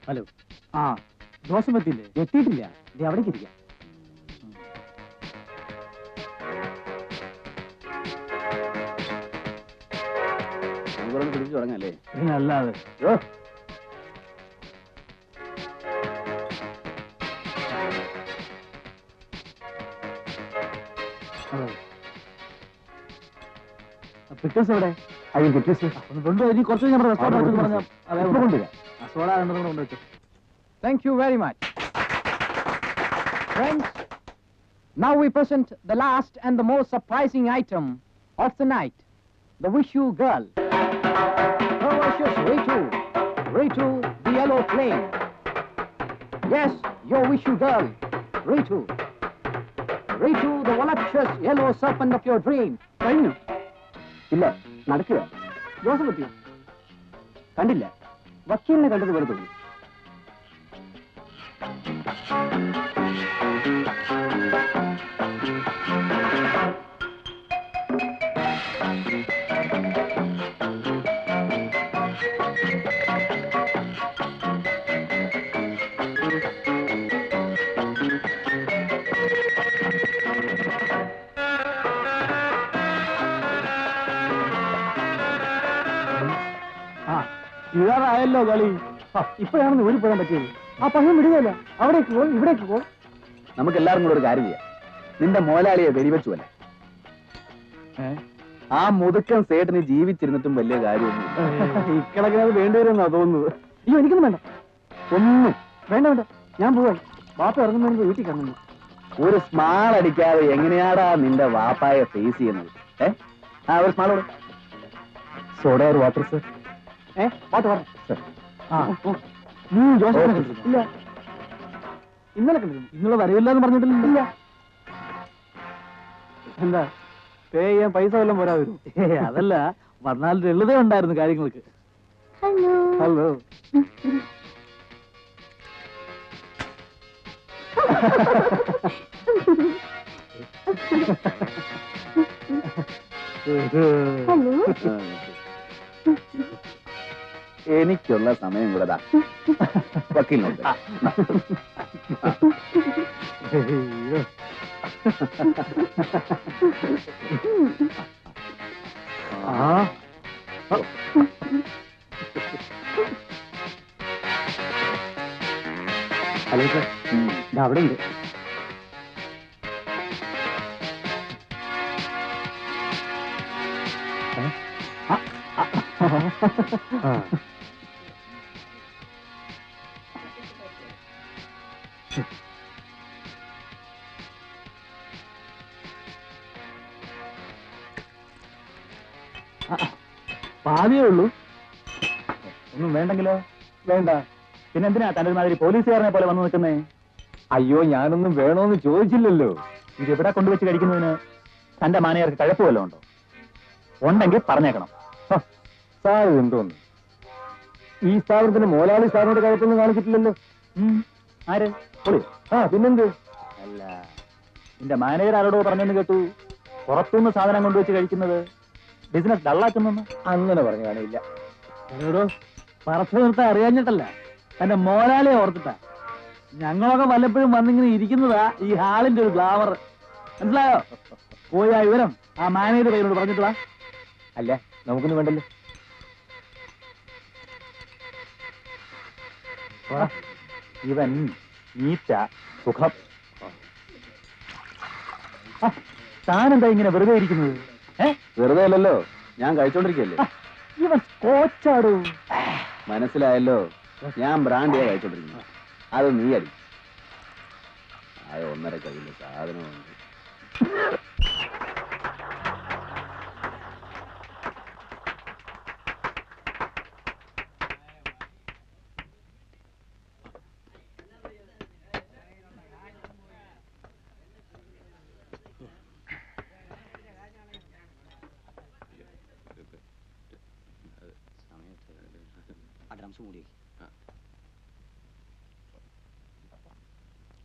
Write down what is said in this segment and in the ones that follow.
Hello. ആ Joseph എത്തിയില്ലേ? എത്തിയിട്ടില്ല. ഇത് അവിടേക്ക് ഇരിക്കാം. പിടിച്ചു തുടങ്ങല്ലേ? അല്ലാതെ പിക്ചേഴ്സ് എവിടെ? അയ്യോ പിക്ചേഴ്സ് ഒന്ന് കൊണ്ടുപോയി. ഇനി കുറച്ച് നമ്മുടെ റെസ്റ്റോറൻറ്റ് പറഞ്ഞാൽ കൊണ്ടുവരാം. സോഡ രണ്ടെണ്ണം കൊണ്ടുവച്ചു. Thank you very much. Friends, now we present the last and the most surprising item of the night, the Wish You Girl. Ferocious Ritu, Ritu the Yellow Flame. Yes, your Wish You Girl, Ritu. Ritu the voluptuous yellow serpent of your dream. കഴിഞ്ഞു? ഇല്ല, നടക്കുക. Joseph എത്തിയോ? കണ്ടില്ല. വക്കീലിനെ കണ്ടത് പോലെ തോന്നി. ഇതാറായല്ലോ കളി. ഇപ്പോഴാണെന്ന് ഊരിപ്പോകാൻ പറ്റിയത്. ആ പയ്യൻ വിടുകയല്ല. അവിടേക്ക് പോ, ഇവിടേക്ക് പോ. നമുക്ക് എല്ലാവരും കൂടെ ഒരു കാര്യം ചെയ്യാം. നിന്റെ മോലാളിയെ വെടിവെച്ചു അല്ലേ? ആ മുതുക്കൻ സേട്ടിന് ജീവിച്ചിരുന്നിട്ടും വലിയ കാര്യമൊന്നും ഇക്കണക്കിനത് വേണ്ടിവരുമെന്നാ തോന്നുന്നത്. അയ്യോ എനിക്കൊന്നും വേണ്ട. ഒന്നും വേണ്ട വേണ്ട. ഞാൻ പോവാൻ. വാപ്പ ഇറങ്ങുന്നതിന് വീട്ടിൽ കറങ്ങുന്നു. ഒരു സ്മാൾ അടിക്കാതെ എങ്ങനെയാടാ നിന്റെ വാപ്പായെ ഫേസ് ചെയ്യുന്നത്? ഒരു സ്മാളോട് സോഡ ഒരു water sir. Water water sir. നീ ജോസഫിനെ കണ്ടിരുന്നു? ഇല്ല. ഇന്നലെ കണ്ടിരുന്നു. ഇന്നലെ വരവില്ല എന്ന് പറഞ്ഞിട്ടില്ല. എന്താ പേ ചെയ്യാൻ പൈസ വല്ലതും പോരാ വരും? അതല്ല, വന്നാൽ ലളിത ഉണ്ടായിരുന്നു കാര്യങ്ങൾക്ക്. ഹലോ. എനിക്കുള്ള സമയം കൂടെ വക്കീലിനോട്. ഹലോ സാർ, അവിടെ ഉണ്ട്. പാതിയേ ഉള്ളൂ. ഒന്നും വേണ്ടെങ്കിലോ? വേണ്ട. പിന്നെന്തിനാ തന്റെ മാതിരി പോലീസുകാരനെ പോലെ വന്നു നിൽക്കുന്നേ? അയ്യോ, ഞാനൊന്നും വേണോന്ന് ചോദിച്ചില്ലല്ലോ. ഇതെവിടെ കൊണ്ടുവച്ച് കഴിക്കുന്നതിന് തന്റെ മാനേജർക്ക് കഴപ്പമല്ലോ ഉണ്ടോ? ഉണ്ടെങ്കിൽ പറഞ്ഞേക്കണം. സാർ എന്തോന്ന് ഈ സ്ഥാപനത്തിന് മോലാളി സാറിനോട് കഴപ്പൊന്നും കാണിച്ചിട്ടില്ലല്ലോ. ആര്? പൊളി. പിന്നെന്ത്? അല്ല, നിന്റെ മാനേജർ ആരോടോ പറഞ്ഞെന്ന് കേട്ടു, പുറത്തുനിന്ന് സാധനം കൊണ്ടുവച്ച് കഴിക്കുന്നത് ബിസിനസ് ഡള്ളാക്കുന്നു. അങ്ങനെ പറഞ്ഞു കാണില്ല. എന്നോടോ പറച്ചു നിർത്താൻ അറിയാഞ്ഞിട്ടല്ല, തന്റെ മോലാളിയെ ഓർത്തിട്ടാ. ഞങ്ങളൊക്കെ വല്ലപ്പോഴും വന്നിങ്ങനെ ഇരിക്കുന്നതാ ഈ ഹാളിന്റെ ഒരു ഗ്ലാമർ. മനസ്സിലായോ? പോയി ആ വിവരം ആ മാനേജർ പേരോട് പറഞ്ഞിട്ടുള്ള. അല്ല, നമുക്കൊന്നും വേണ്ടല്ലോ. ഇവൻ നീറ്റ സുഖം. താനെന്താ ഇങ്ങനെ വെറുതെ ഇരിക്കുന്നത്? വെറുതെ അല്ലല്ലോ, ഞാൻ കഴിച്ചോണ്ടിരിക്കല്ലേ. ഇവൻ കോച്ചാടൂ. മനസ്സിലായല്ലോ, ഞാൻ ബ്രാൻഡിയാ കഴിച്ചോണ്ടിരിക്കുന്നത്. അത് നീ അടി. ആയ 1.5 കയ്യില് സാധനമുണ്ട്.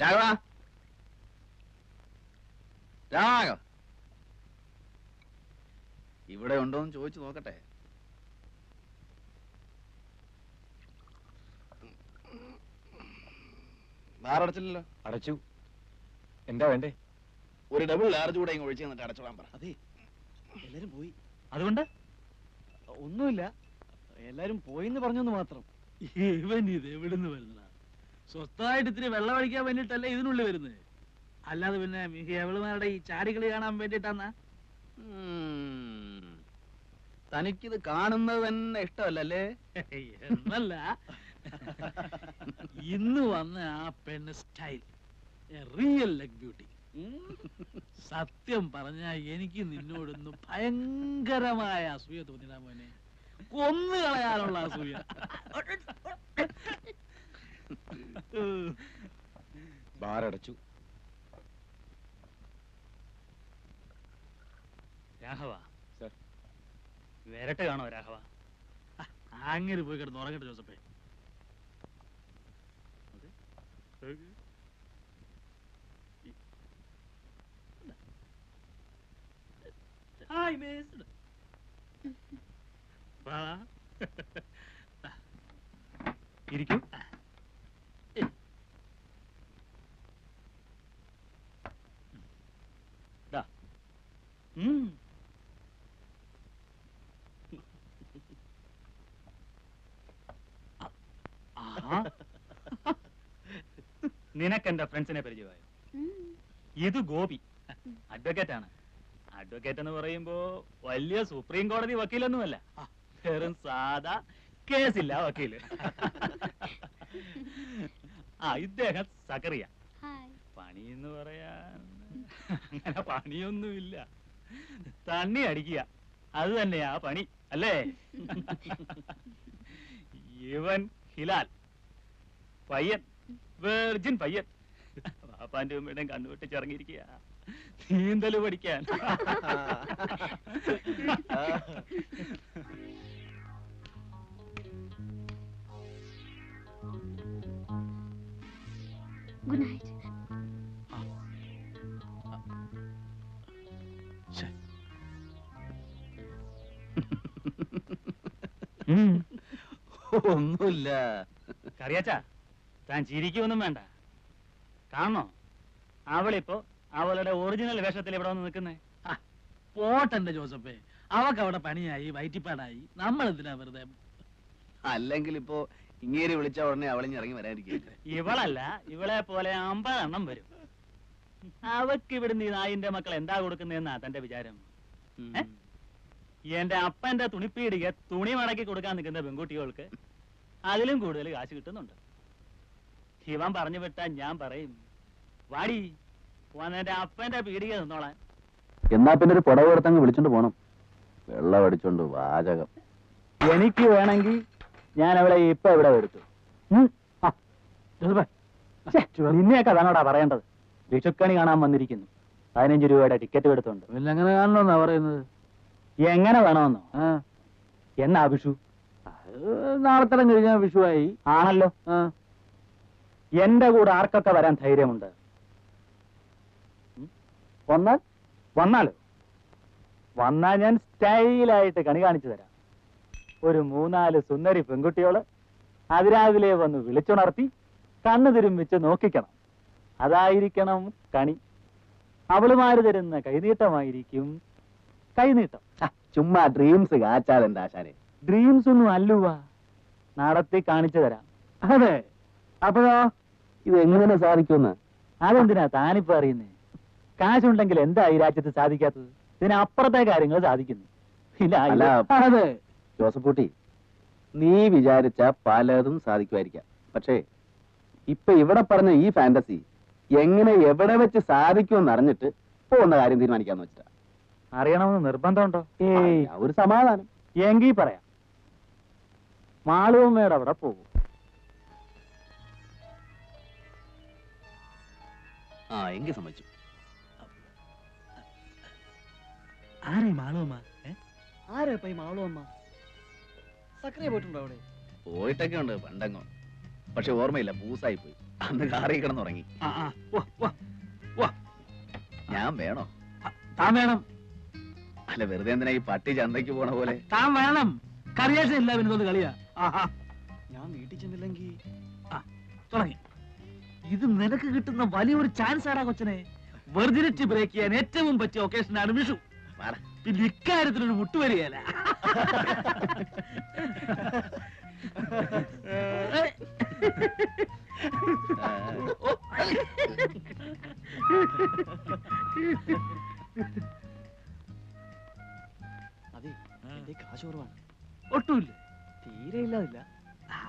രാഘവ, രാഘവ ഇവിടെ ഉണ്ടോന്ന് ചോദിച്ചു നോക്കട്ടെ. ബാറടച്ചില്ലല്ലോ. അടച്ചു. എന്താ വേണ്ടേ? ഒരു ഡബിൾ ലാർജ് കൂടെ ഇങ്ങ് ഒഴിച്ചു തന്നിട്ട് അടച്ചോളാൻ പറ. അതെ, എല്ലാരും പോയി. അതുകൊണ്ട് ഒന്നുമില്ല, എല്ലാരും പോയിന്ന് പറഞ്ഞെന്ന് മാത്രം. ഇവൻ ഇത് എവിടുന്ന് വരുന്നതാ? സ്വസ്ഥമായിട്ട് ഇത്തിരി വെള്ളം അടിക്കാൻ വേണ്ടിട്ടല്ലേ ഇതിനുള്ളിൽ വരുന്നത്, അല്ലാതെ പിന്നെ എവളുമാരുടെ ഈ ചാടികളി കാണാൻ വേണ്ടിട്ടാന്നാ? തനിക്കിത് കാണുന്നത് തന്നെ ഇഷ്ടമല്ലല്ലേ? എന്നല്ല, ഇന്ന് വന്ന ആ പെണ്ണ് സ്റ്റൈൽ റിയൽ ലെഗ് ബ്യൂട്ടി. സത്യം പറഞ്ഞ എനിക്ക് നിന്നോടൊന്ന് ഭയങ്കരമായ അസൂയ തോന്നിടാ മോനെ, കൊന്നു കളയാനുള്ള അസൂയ. ബാറടച്ചു. രാഘവ സർ. വരട്ടെ കാണോ രാഘവ? അങ്ങനെ പോയി കിടന്ന് ഉറങ്ങട്ടെ ജോസഫേ. Hi miss. ഇരിക്കൂ. നിനക്ക് എന്റെ ഫ്രണ്ട്സിനെ പരിചയമായോ? ഇത് ഗോപി, അഡ്വക്കേറ്റ് ആണ്. അഡ്വക്കേറ്റ് എന്ന് പറയുമ്പോ വലിയ സുപ്രീം കോടതി വക്കീലൊന്നുമല്ല, വെറും സാധാ കേസില്ല വക്കീല്. ഇദ്ദേഹം സക്കറിയ. പണി എന്ന് പറയാൻ അങ്ങനെ പണിയൊന്നുമില്ല, തണ്ണി അടിക്കുക, അത് തന്നെയാ പണി അല്ലേ? ഇവൻ ഹിലാൽ, പയ്യൻ, വെർജിൻ പയ്യൻ. പാപ്പാന്റെ ഉമ്മയുടെയും കണ്ണുവെട്ടിച്ചിറങ്ങിയിരിക്കുക നീന്തല് പഠിക്കാൻ. Good night. ഒന്നുമില്ല. കറിയാച്ചാ, താൻ ചിരിക്കൊന്നും വേണ്ട. കാണണോ, അവളിപ്പോ അവളുടെ ഒറിജിനൽ വേഷത്തിൽ ഇവിടെ വന്ന് നിൽക്കുന്നേ. പോട്ടെന്റെ ജോസഫേ, അവക്ക് അവിടെ പണിയായി വയറ്റിപ്പാടായി, നമ്മൾ എന്തിനാ വെറുതെ? അല്ലെങ്കിൽ ഇപ്പോ ഇങ്ങേരി വിളിച്ച ഉടനെ അവളിഞ്ഞിറങ്ങി വരാതിരിക്കുക. ഇവളല്ല, ഇവളെ പോലെ 50 എണ്ണം വരും. അവക്ക് ഇവിടുന്ന് ഈ നായിന്റെ മക്കൾ എന്താ കൊടുക്കുന്നതെന്നാ തന്റെ വിചാരം? എന്റെ അപ്പന്റെ തുണിപ്പീടിക തുണി മടക്കി കൊടുക്കാൻ നിൽക്കുന്ന പെൺകുട്ടികൾക്ക് അതിലും കൂടുതൽ കാശ് കിട്ടുന്നുണ്ട്. ഇവൻ പറഞ്ഞു വിട്ടാ ഞാൻ പറയും, വാടി എന്റെ അപ്പന്റെ പീടിക നിന്നോളാൻ. എന്നാ പിന്നെ ഒരു പുടവ് എടുത്തങ്ങ് വിളിച്ചോണ്ട് പോണം. വെള്ളം അടിച്ചോണ്ട് വാചകം. എനിക്ക് വേണമെങ്കിൽ ഞാൻ അവളെ ഇപ്പൊ ഇവിടെ എടുത്തു. നിന്നെയൊക്കെ അതാണോടാ പറയേണ്ടത്? വിഷുക്കണി കാണാൻ വന്നിരിക്കുന്നു, 15 രൂപയുടെ ടിക്കറ്റ് എടുത്തോണ്ട്. പിന്നെ അങ്ങനെ കാണണമെന്നാ പറയുന്നത്. എങ്ങനെ വേണമെന്നോ? എന്നാ വിഷു? നാളെ തരം കഴിഞ്ഞാൽ വിഷുവായി. ആണല്ലോ. എന്റെ കൂടെ ആർക്കൊക്കെ വരാൻ ധൈര്യമുണ്ട്? വന്നാലോ? വന്നാ ഞാൻ സ്റ്റൈലായിട്ട് കണി കാണിച്ചു തരാം. ഒരു 3-4 സുന്ദരി പെൺകുട്ടികള് അതിരാവിലെ വന്ന് വിളിച്ചുണർത്തി കണ്ണു തിരുമ്പിച്ച് നോക്കിക്കണം. അതായിരിക്കണം കണി. അവളുമാര് തരുന്ന കൈനീട്ടമായിരിക്കും കൈനീട്ടം. ചുമ്മാ ഡ്രീംസ് കാച്ചാലെന്താ ആശാനെ? ഡ്രീംസ് ഒന്നും അല്ലുവാ, നടത്തി കാണിച്ചു തരാം. അതെ, അപ്പോഴോ ഇത് എങ്ങനെ സാധിക്കുമെന്ന്? അതെന്തിനാ താനിപ്പോ അറിയുന്നേ? കാശുണ്ടെങ്കിൽ എന്താ ഈ രാജ്യത്ത് സാധിക്കാത്തത്? ഇതിനപ്പുറത്തെ കാര്യങ്ങൾ സാധിക്കുന്നു. അല്ല, അതെ ജോസഫ് കുട്ടി, നീ വിചാരിച്ച പലതും സാധിക്കുമായിരിക്കാം. പക്ഷേ ഇപ്പൊ ഇവിടെ പറഞ്ഞ ഈ ഫാന്റസി എങ്ങനെ എവിടെ വെച്ച് സാധിക്കുമെന്ന് അറിഞ്ഞിട്ട് പോകുന്ന കാര്യം തീരുമാനിക്കാന്ന് വെച്ചിട്ടാ. അറിയണമെന്ന് നിർബന്ധമുണ്ടോ? ഒരു സമാധാനം. എങ്കിൽ പറയാം. മാളുവമ്മയുടെ അവിടെ പോകും. എങ്കിൽ സമ്മതിച്ചു. ആരേ മാളുവമ്മ? ആരാ ഇപ്പൊ ഈ മാളുവമ്മ? സക്രിയ പോയിട്ടുണ്ടോ അവിടെ? പോയിട്ടൊക്കെ ഉണ്ട് പണ്ടങ്ങോ, പക്ഷെ ഓർമ്മയില്ല, പൂസായി പോയി. അന്ന് കാറി കിടന്നുറങ്ങി. ഞാൻ വേണോ? താൻ വേണം. അല്ല, വെറുതെ എന്തിനാ ഈ പട്ടി ചന്തയ്ക്ക് പോണ പോലെ? താൻ വേണം. കറിയാച്ച ഇല്ല പിന്നെ കളിയാ. ഞാൻ വീട്ടിൽ ചെന്നില്ലെങ്കിൽ തുടങ്ങി. ഇത് നിനക്ക് കിട്ടുന്ന വലിയൊരു ചാൻസ് ആടാ കൊച്ചനെ. വെർജിനിറ്റി ബ്രേക്ക് ചെയ്യാൻ ഏറ്റവും പറ്റിയ ഒക്കേഷനാണ് വിഷു. പിന്നെ ഇക്കാര്യത്തിലൊരു മുട്ടുവരികയല്ല. അതെ, എന്റെ കാശ് കുറവാണ്. ഒട്ടുമില്ല, തീരെ ഇല്ലാതില്ല.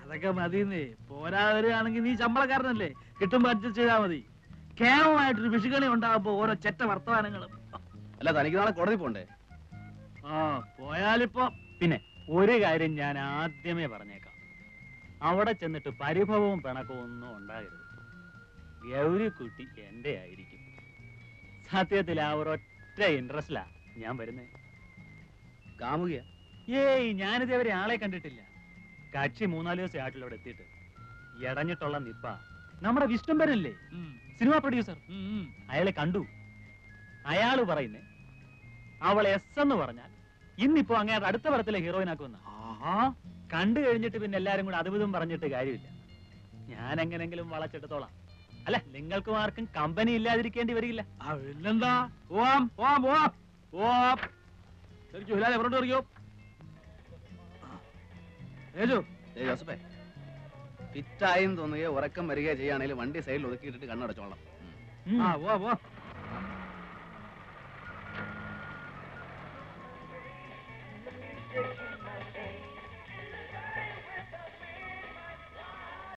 അതൊക്കെ മതിയെന്നേ. പോരാ വരികയാണെങ്കിൽ നീ ശമ്പളക്കാരനല്ലേ, കിട്ടുമ്പോ അഡ്ജസ്റ്റ് ചെയ്താൽ മതി. കേവലമായിട്ടൊരു വിഷുകണി ഉണ്ടാകുമ്പോ ഓരോ ചെറ്റ വർത്തമാനങ്ങളും. അല്ല, തനിക്ക് നാളെ കോടതി പോണ്ടേ? ആ പോയാലിപ്പോ പിന്നെ ഒരു കാര്യം ഞാൻ ആദ്യമേ പറഞ്ഞേക്കാം, അവിടെ ചെന്നിട്ട് പരിഭവവും പിണക്കവും ഒന്നും ഉണ്ടാകരുത്. ഗൗരിക്കുട്ടി എന്റെ ആയിരിക്കും. സത്യത്തിൽ ആ ഒരൊറ്റ ഇൻട്രസ്റ്റിലാ ഞാൻ വരുന്നേ. കാമുകിയ? ഏയ്, ഞാനിതേവരെ ആളെ കണ്ടിട്ടില്ല. കക്ഷി 3-4 ദിവസം ആയിട്ടില്ല എത്തിയിട്ട്. എടഞ്ഞിട്ടുള്ള നിപ്പ നമ്മുടെ വിഷ്ണുമ്പരല്ലേ, സിനിമാ പ്രൊഡ്യൂസർ, അയാളെ കണ്ടു. അയാള് പറയുന്നേ അവൾ എസ് എന്ന് പറഞ്ഞാൽ ഇന്നിപ്പോ അങ്ങേരുടെ അടുത്ത പടത്തിലെ ഹീറോയിൻ ആക്കുമെന്ന. കണ്ടു കഴിഞ്ഞിട്ട് പിന്നെ എല്ലാരും കൂടെ അതുവിധം പറഞ്ഞിട്ട് കാര്യമില്ല. ഞാൻ എങ്ങനെങ്കിലും വളച്ചെടുത്തോളാം. അല്ല, നിങ്ങൾക്കും ആർക്കും കമ്പനി ഇല്ലാതിരിക്കേണ്ടി വരില്ല. ഇല്ലെന്താ. പോവാം പോവാം പോവാം പോവാം. ശരിക്കും ഹിലാലെ എവിടെ അറിയോ? ജോസഫേ, ഫിറ്റായും തോന്നുകയോ ഉറക്കം വരികയോ ചെയ്യുകയാണെങ്കിൽ വണ്ടി സൈഡിൽ ഒതുക്കിയിട്ടിട്ട് കണ്ണടച്ചോളാം. ആ പോവാ പോവാ.